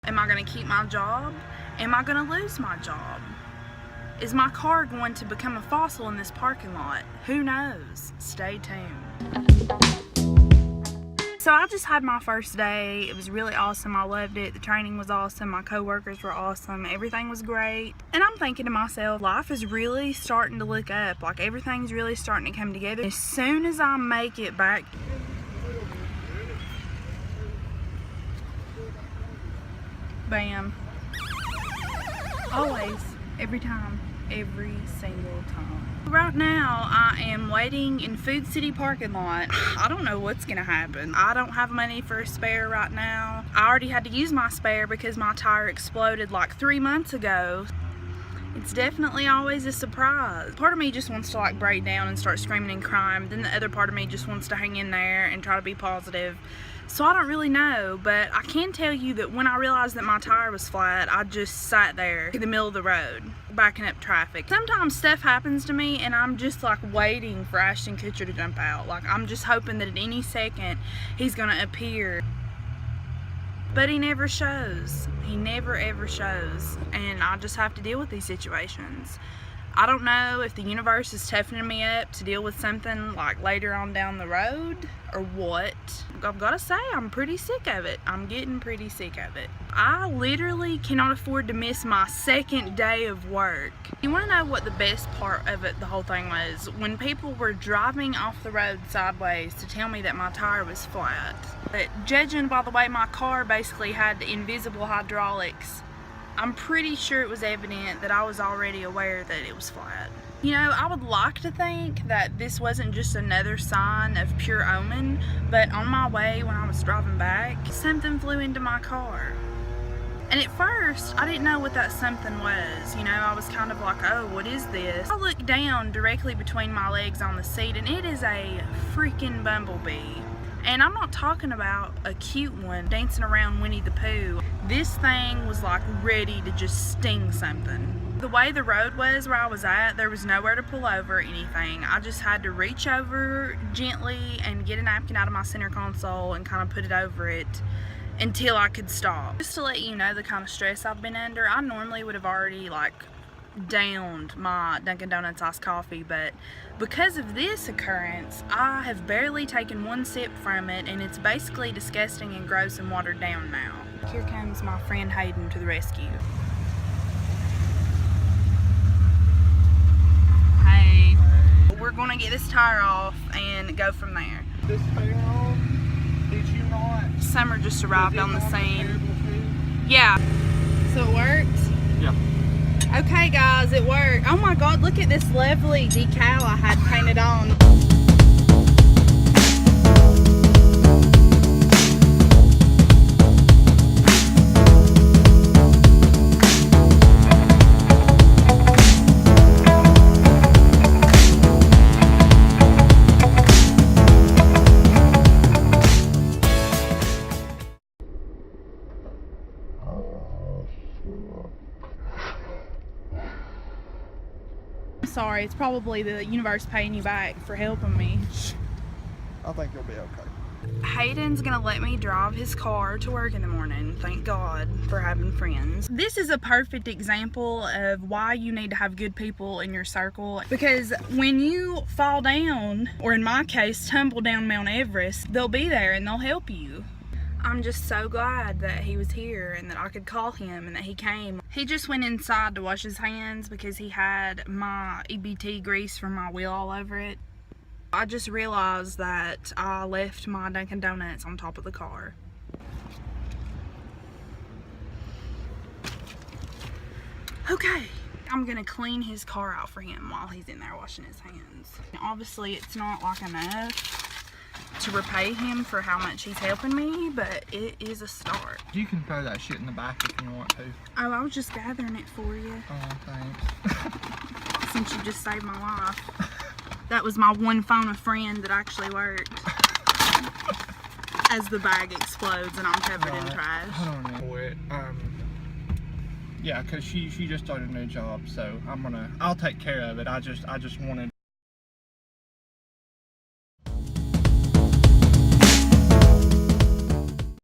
Am I going to keep my job? Am I going to lose my job? Is my car going to become a fossil in this parking lot? Who knows? Stay tuned. So I just had my first day. It was really awesome. I loved it. The training was awesome. My coworkers were awesome. Everything was great. And I'm thinking to myself, life is really starting to look up. Like, everything's really starting to come together. As soon as I make it back, bam. Always. Every time. Every single time. Right now, I am waiting in Food City parking lot. I don't know what's gonna happen. I don't have money for a spare right now. I already had to use my spare because my tire exploded like 3 months ago. It's definitely always a surprise. Part of me just wants to like break down and start screaming and crying. Then the other part of me just wants to hang in there and try to be positive. So I don't really know, but I can tell you that when I realized that my tire was flat, I just sat there in the middle of the road, backing up traffic. Sometimes stuff happens to me and I'm just like waiting for Ashton Kutcher to jump out. Like, I'm just hoping that at any second he's gonna appear. But he never shows. He never ever shows. And I just have to deal with these situations. I don't know if the universe is toughening me up to deal with something like later on down the road or what. I've got to say, I'm pretty sick of it. I'm getting pretty sick of it. I literally cannot afford to miss my second day of work. You want to know what the best part of it, the whole thing was? When people were driving off the road sideways to tell me that my tire was flat. But judging by the way my car basically had invisible hydraulics, I'm pretty sure it was evident that I was already aware that it was flat. You know, I would like to think that this wasn't just another sign of pure omen, but on my way when I was driving back, something flew into my car. And at first, I didn't know what that something was. You know, I was kind of like, oh, what is this? I looked down directly between my legs on the seat, and it is a freaking bumblebee. And I'm not talking about a cute one dancing around Winnie the Pooh. This thing was like ready to just sting something. The way the road was where I was at, there was nowhere to pull over or anything. I just had to reach over gently and get a napkin out of my center console and kind of put it over it until I could stop. Just to let you know the kind of stress I've been under, I normally would have already like downed my Dunkin' Donuts iced coffee, but because of this occurrence, I have barely taken one sip from it, and it's basically disgusting and gross and watered down now. Here comes my friend Hayden to the rescue. Hey, we're gonna get this tire off and go from there. This tire, did you not? Summer just arrived on the scene. Yeah. So it works? Yeah. Okay guys, it worked. Oh my god, look at this lovely decal I had painted on. Sorry, it's probably the universe paying you back for helping me. I think you'll be okay. Hayden's gonna let me drive his car to work in the morning. Thank God for having friends. This is a perfect example of why you need to have good people in your circle, because when you fall down, or in my case, tumble down Mount Everest, they'll be there and they'll help you. I'm just so glad that he was here and that I could call him and that he came. He just went inside to wash his hands because he had my EBT grease from my wheel all over it. I just realized that I left my Dunkin' Donuts on top of the car. Okay, I'm gonna clean his car out for him while he's in there washing his hands. Obviously, it's not like enough to repay him for how much he's helping me, but it is a start. You can throw that shit in the back if you want to. Oh, I was just gathering it for you. Oh, thanks. Since you just saved my life. That was my one phone a friend that actually worked. As the bag explodes and I'm covered in trash. I don't know it. Yeah, cause she just started a new job, so I'll take care of it. I just wanted